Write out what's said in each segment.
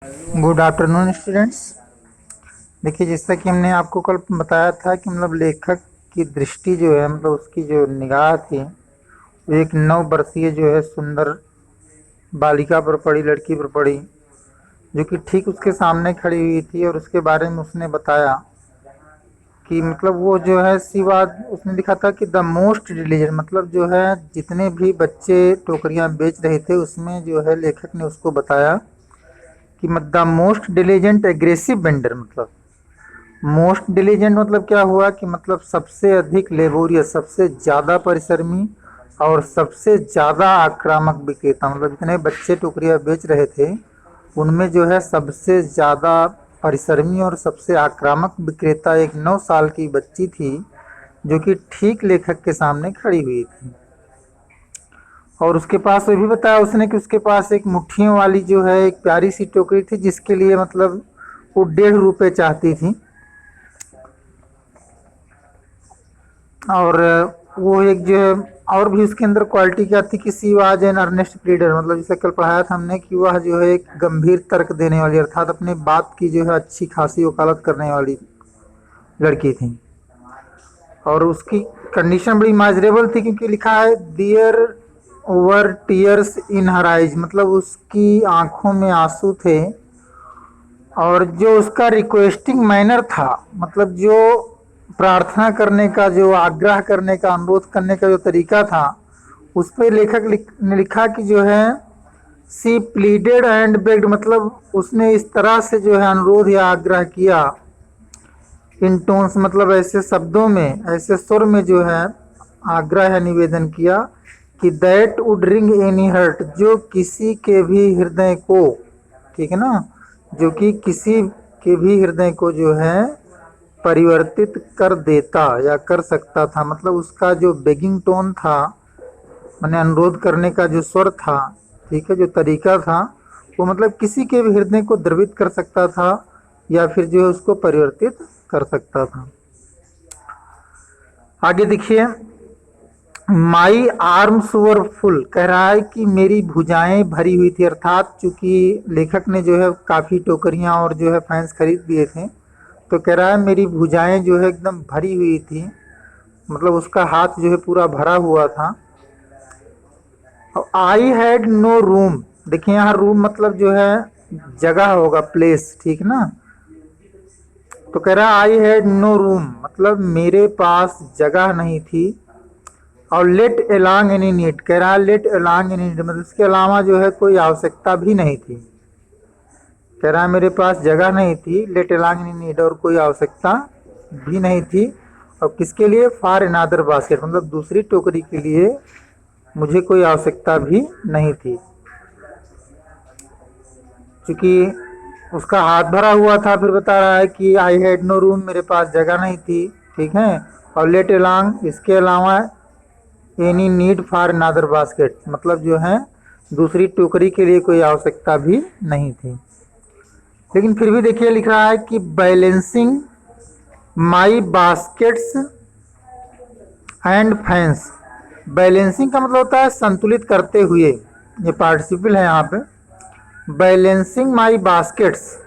Good afternoon students. देखिए, जैसा कि हमने आपको कल बताया था कि मतलब लेखक की दृष्टि जो है, मतलब उसकी जो निगाह थी वो एक 9 वर्षीय जो है सुंदर बालिका पर पड़ी, लड़की पर पड़ी, जो कि ठीक उसके सामने खड़ी हुई थी। और उसके बारे में उसने बताया कि मतलब वो जो है सिवा, उसने लिखा था कि द मोस्ट डिलीजेंट, मतलब जो है जितने भी बच्चे टोकरियां बेच रहे थे उसमें जो है लेखक ने उसको बताया कि the most diligent aggressive vendor, मतलब मोस्ट डिलीजेंट मतलब क्या हुआ कि मतलब सबसे अधिक लेबोरियस, सबसे ज़्यादा परिश्रमी और सबसे ज़्यादा आक्रामक विक्रेता। मतलब जितने बच्चे टोकरियाँ बेच रहे थे उनमें जो है सबसे ज़्यादा परिश्रमी और सबसे आक्रामक विक्रेता एक 9 साल की बच्ची थी, जो कि ठीक लेखक के सामने खड़ी हुई थी। और उसके पास ये भी बताया उसने कि उसके पास एक मुट्ठियों वाली जो है एक प्यारी सी टोकरी थी, जिसके लिए मतलब वो 1.5 रुपये चाहती थी। और वो एक जो है, और भी उसके अंदर क्वालिटी क्या थी कि she was an earnest pleader, मतलब जैसे कल पढ़ाया था हमने कि वह जो है एक गंभीर तर्क देने वाली, अर्थात अपने बात की जो है अच्छी खासी वकालत करने वाली लड़की थी। और उसकी कंडीशन बड़ी माजरेबल थी, क्योंकि लिखा है there were tears in her eyes, मतलब उसकी आंखों में आंसू थे। और जो उसका रिक्वेस्टिंग मैनर था, मतलब जो प्रार्थना करने का, जो आग्रह करने का, अनुरोध करने का जो तरीका था, उस पर लेखक ने लिखा कि जो है सी प्लीडेड एंड बेग्ड, मतलब उसने इस तरह से जो है अनुरोध या आग्रह किया, इन टोन्स मतलब ऐसे शब्दों में, ऐसे सुर में जो है आग्रह या निवेदन किया कि that would ring any hurt, जो किसी के भी हृदय को, ठीक है ना, जो कि किसी के भी हृदय को जो है परिवर्तित कर देता या कर सकता था। मतलब उसका जो बेगिंग टोन था, मैंने अनुरोध करने का जो स्वर था, ठीक है, जो तरीका था, वो मतलब किसी के भी हृदय को द्रवित कर सकता था या फिर जो है उसको परिवर्तित कर सकता था। आगे देखिए, माई आर्म्स वर फुल, कह रहा है कि मेरी भुजाएं भरी हुई थी, अर्थात चूंकि लेखक ने जो है काफ़ी टोकरियां और जो है फैंस खरीद दिए थे, तो कह रहा है मेरी भुजाएं जो है एकदम भरी हुई थी, मतलब उसका हाथ जो है पूरा भरा हुआ था। आई हैड नो रूम, देखिए यहाँ रूम मतलब जो है जगह होगा, प्लेस, ठीक ना। तो कह रहा आई हैड नो रूम, मतलब मेरे पास जगह नहीं थी। और लेट एलॉन्ग एनी नीड, कह रहा लेट एलॉन्ग एनी नीड, मतलब इसके अलावा जो है कोई आवश्यकता भी नहीं थी। कह रहा मेरे पास जगह नहीं थी, लेट एलॉन्ग एनी नीड, और कोई आवश्यकता भी नहीं थी। और किसके लिए? फॉर अनदर बास्केट, मतलब दूसरी टोकरी के लिए मुझे कोई आवश्यकता भी नहीं थी, क्योंकि उसका हाथ भरा हुआ था। फिर बता रहा है कि आई हैड नो रूम, मेरे पास जगह नहीं थी, ठीक है। और लेट एलॉन्ग, इसके अलावा any need for another basket, मतलब जो है दूसरी टोकरी के लिए कोई आवश्यकता भी नहीं थी। लेकिन फिर भी देखिए लिख रहा है कि balancing my baskets and fans, balancing का मतलब होता है संतुलित करते हुए, ये पार्टिसिपल है यहाँ पे। बैलेंसिंग माई बास्केट्स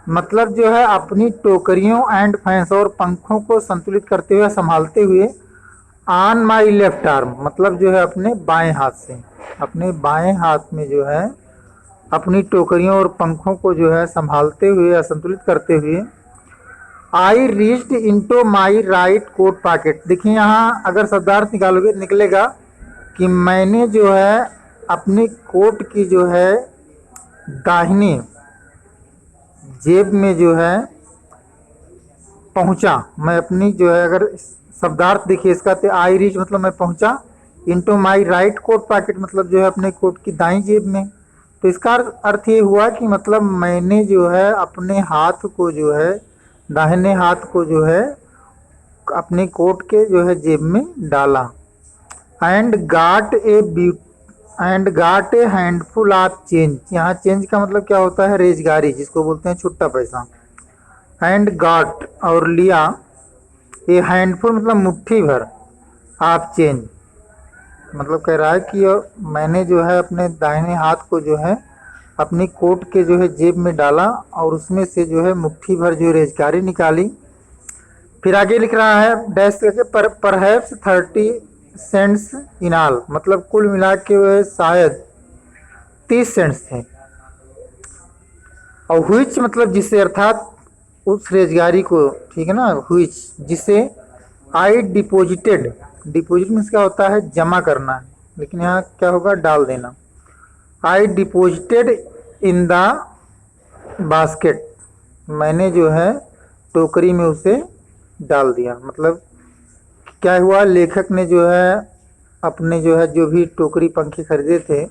मतलब जो है अपनी टोकरियों एंड फैंस और पंखों को संतुलित करते हुए, संभालते हुए, ऑन माई लेफ्ट आर्म, मतलब जो है अपने बाएं हाथ से, अपने बाएं हाथ में जो है अपनी टोकरियों और पंखों को जो है संभालते हुए या संतुलित करते हुए, I reached into my right coat pocket. देखिए यहाँ अगर शब्दार्थ निकालोगे निकलेगा कि मैंने जो है अपनी कोट की जो है दाहिने जेब में जो है पहुंचा। मैं अपनी जो है, अगर शब्दार्थ देखिए इसका, तो आई रीच मतलब मैं पहुंचा, into my right coat pocket मतलब जो है अपने कोट की दाई जेब में। तो इसका अर्थ ये हुआ कि मतलब मैंने जो है अपने हाथ को जो है, दाहिने हाथ को जो है अपने कोट के जो है जेब में डाला। And got a and got a handful of change, यहाँ चेंज का मतलब क्या होता है? रेजगारी, जिसको बोलते हैं छुट्टा पैसा। एंड गाट और लिया, ये हैंडफुल मतलब मुट्ठी भर, ऑफ चेंज मतलब कह रहा है कि मैंने जो है अपने दाहिने हाथ को जो है अपनी कोट के जो है जेब में डाला और उसमें से जो है मुट्ठी भर जो रेजगारी निकाली। फिर आगे लिख रहा है डैश करके परहैप्स 30 सेंट्स इन ऑल, मतलब कुल मिला के वह शायद 30 सेंट्स थे। और हुइच मतलब जिसे, अर्थात उस रेजगारी को, ठीक है ना, हुइच जिसे आई डिपोजिटेड, डिपोजिट मीन्स क्या होता है जमा करना, लेकिन यहाँ क्या होगा डाल देना। आई डिपोजिटेड इन द बास्केट, मैंने जो है टोकरी में उसे डाल दिया। मतलब क्या हुआ, लेखक ने जो है अपने जो है जो भी टोकरी पंखे खरीदे थे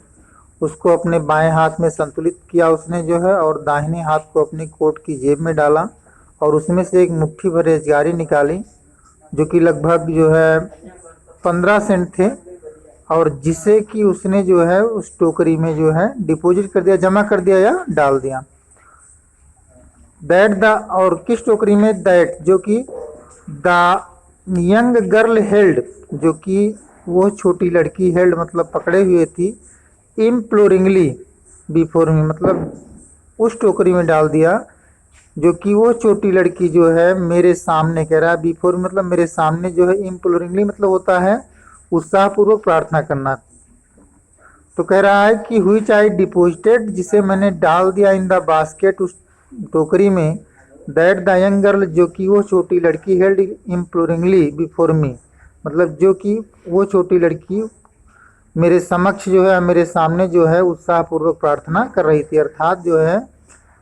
उसको अपने बाएं हाथ में संतुलित किया उसने जो है, और दाहिने हाथ को अपनी कोट की जेब में डाला और उसमें से एक मुट्ठी भर रेजगारी निकाली जो कि लगभग जो है 15 सेंट थे, और जिसे कि उसने जो है उस टोकरी में जो है डिपॉजिट कर दिया, जमा कर दिया या डाल दिया। दैट द, और किस टोकरी में, दैट जो कि द यंग गर्ल हेल्ड, जो कि वो छोटी लड़की हेल्ड मतलब पकड़े हुए थी, इम्प्लोरिंगली बिफोर मी, मतलब उस टोकरी में डाल दिया जो कि वो छोटी लड़की जो है मेरे सामने, कह रहा है बिफोर मतलब मेरे सामने जो है, इम्प्लोरिंगली मतलब होता है उत्साहपूर्वक प्रार्थना करना। तो कह रहा है कि हुईच आई डिपोजिटेड, जिसे मैंने डाल दिया इन द बास्केट, उस टोकरी में, दैट द यंग गर्ल जो कि वो छोटी लड़की हेल्ड इम्प्लोरिंगली बिफोर मी, मतलब जो कि वो छोटी लड़की मेरे समक्ष जो है, मेरे सामने जो है उत्साहपूर्वक प्रार्थना कर रही थी। अर्थात जो है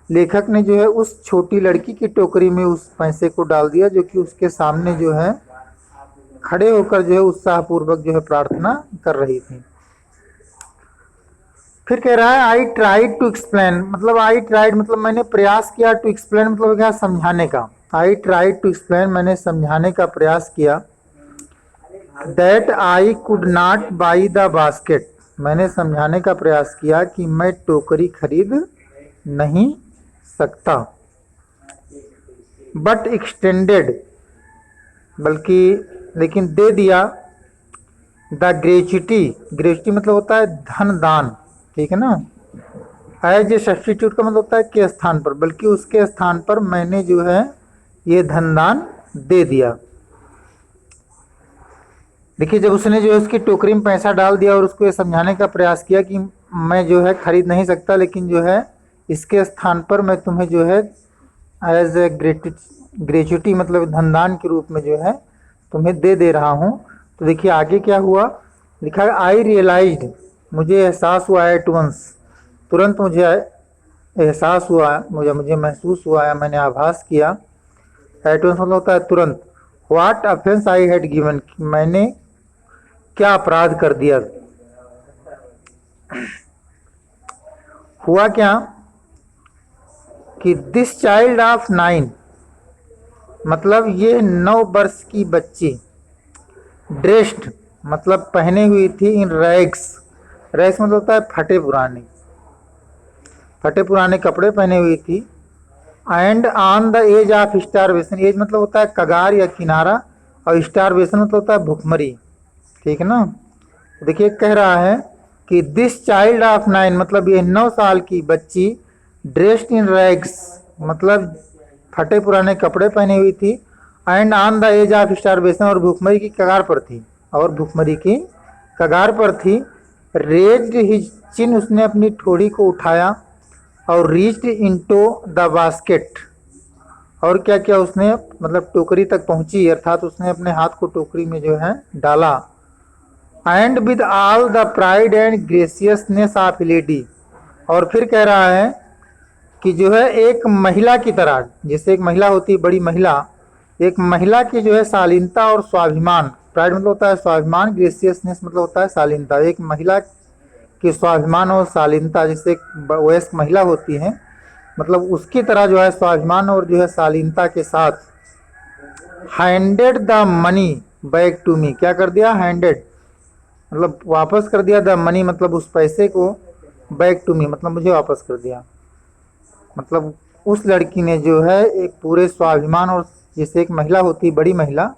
लेखक ने जो है उस छोटी लड़की की टोकरी में उस पैसे को डाल दिया जो कि उसके सामने जो है खड़े होकर जो है उत्साहपूर्वक जो है प्रार्थना कर रही थी। फिर कह रहा है आई ट्राइड टू एक्सप्लेन, मतलब आई ट्राइड मतलब मैंने प्रयास किया, टू एक्सप्लेन मतलब क्या, समझाने का। आई ट्राइड टू एक्सप्लेन, मैंने समझाने का प्रयास किया। That I could not by the basket, मैंने समझाने का प्रयास किया कि मैं टोकरी खरीद नहीं सकता। बट एक्सटेंडेड, बल्कि लेकिन दे दिया, द ग्रेच्युटी, ग्रेच्युटी मतलब होता है धन दान, ठीक है ना। एज ए सब्स्टिट्यूट का मतलब होता है के स्थान पर, बल्कि उसके स्थान पर मैंने जो है ये धन दान दे दिया। देखिए जब उसने जो है उसकी टोकरी में पैसा डाल दिया और उसको ये समझाने का प्रयास किया कि मैं जो है खरीद नहीं सकता, लेकिन जो है इसके स्थान पर मैं तुम्हें जो है एज ए ग्रेच्युटी मतलब धनदान के रूप में जो है तुम्हें दे दे रहा हूँ। तो देखिए आगे क्या हुआ, लिखा है आई रियलाइज्ड, मुझे एहसास हुआ, एट वंस, तुरंत मुझे एहसास हुआ, मुझे महसूस हुआ या मैंने आभास किया। एट वंस मतलब होता है तुरंत। What offence I had given, मैंने क्या अपराध कर दिया। हुआ क्या कि दिस चाइल्ड ऑफ 9, मतलब ये 9 वर्ष की बच्ची, ड्रेस्ड मतलब पहने हुई थी, इन रैग्स, रैग्स मतलब होता है फटे पुराने, फटे पुराने कपड़े पहने हुई थी। And on the edge of starvation, edge मतलब होता है कगार या किनारा, और स्टारवेशन मतलब होता है भुखमरी, ठीक है ना। देखिए कह रहा है कि दिस चाइल्ड ऑफ 9 मतलब ये 9 साल की बच्ची, ड्रेस्ड इन रैग्स मतलब फटे पुराने कपड़े पहनी हुई थी, and on the edge of starvation और भुखमरी की कगार पर थी, और भुखमरी की कगार पर थी। रेज्ड हिज चिन, उसने अपनी ठोड़ी को उठाया, और रीच्ड इनटू द बास्केट, और क्या किया उसने, मतलब टोकरी तक पहुंची, अर्थात उसने अपने हाथ को टोकरी में जो है डाला। And with all the pride and graciousness of lady, और फिर कह रहा है कि जो है एक महिला की तरह, जैसे एक महिला होती है बड़ी महिला, एक महिला की जो है शालीनता और स्वाभिमान, प्राइड मतलब होता है स्वाभिमान, ग्रेसियसनेस मतलब होता है शालीनता, एक महिला की स्वाभिमान और शालीनता, जैसे एक वयस्क महिला होती है मतलब उसकी तरह जो है स्वाभिमान और जो है शालीनता के साथ, handed the money back to me, क्या कर दिया, हैंडेड मतलब वापस कर दिया, द मनी मतलब उस पैसे को, बैक टू मी मतलब मुझे वापस कर दिया। मतलब उस लड़की ने जो है एक पूरे स्वाभिमान, और जैसे एक महिला होती है बड़ी महिला,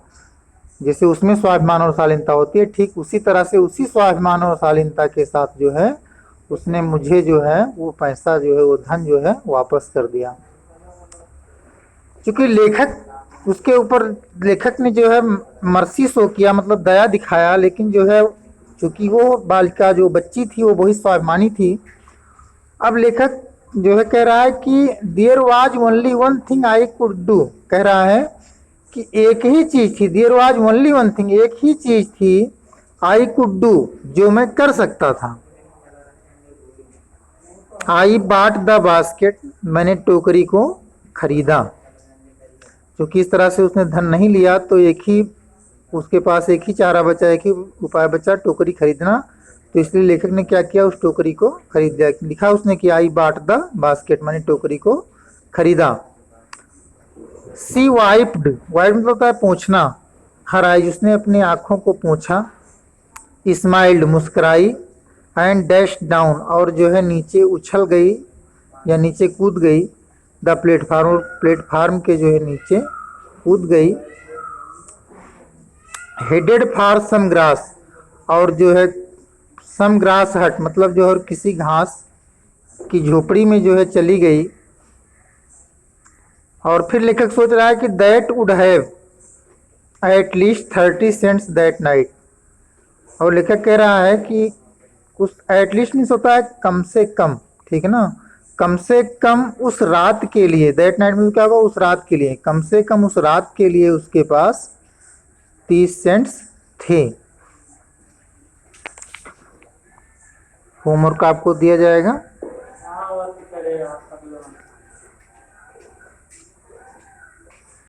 जैसे उसमें स्वाभिमान और शालीनता होती है, ठीक उसी तरह से उसी स्वाभिमान और शालीनता के साथ जो है उसने मुझे जो है वो पैसा जो है वो धन जो है वापस कर दिया। क्योंकि लेखक उसके ऊपर लेखक ने जो है मर्सी शो किया, मतलब दया दिखाया, लेकिन जो है चूंकि वो बालिका जो बच्ची थी वो बहुत स्वाभिमानी थी। अब लेखक जो है कह रहा है कि there was only one thing I could do, कह रहा है कि एक ही चीज थी, there was only one thing, एक ही चीज थी, आई कुड डू, जो मैं कर सकता था। आई बाट द बास्केट, मैंने टोकरी को खरीदा। क्योंकि इस तरह से उसने धन नहीं लिया तो एक ही उसके पास एक ही चारा बचा, एक ही उपाय बचा, टोकरी खरीदना। तो इसलिए लेखक ने क्या किया, उस टोकरी को खरीद लिया। लिखा उसने कि आई बाट द बास्केट, मैंने टोकरी को खरीदा। सी वाइप्ड, वाइप मतलब होता है पोंछना, हर आइज, उसने अपनी आंखों को पोंछा। स्माइल्ड, मुस्कुराई। एंड डैश डाउन, और जो है नीचे उछल गई या नीचे कूद गई। द प्लेटफार्म, प्लेटफार्म के जो है नीचे कूद गई। हेडेड फॉर सम ग्रास, और जो है सम ग्रास हट मतलब जो है किसी घास की झोपड़ी में जो है चली गई। और फिर लेखक सोच रहा है कि that would have at least 30 cents that night. और लेखक कह रहा है कि कुछ एटलीस्ट नहीं होता है कम से कम, ठीक है ना, कम से कम उस रात के लिए, दैट नाइट में क्या होगा, उस रात के लिए, कम से कम उस रात के लिए उसके पास 30 सेंट्स थे। होमवर्क आपको दिया जाएगा।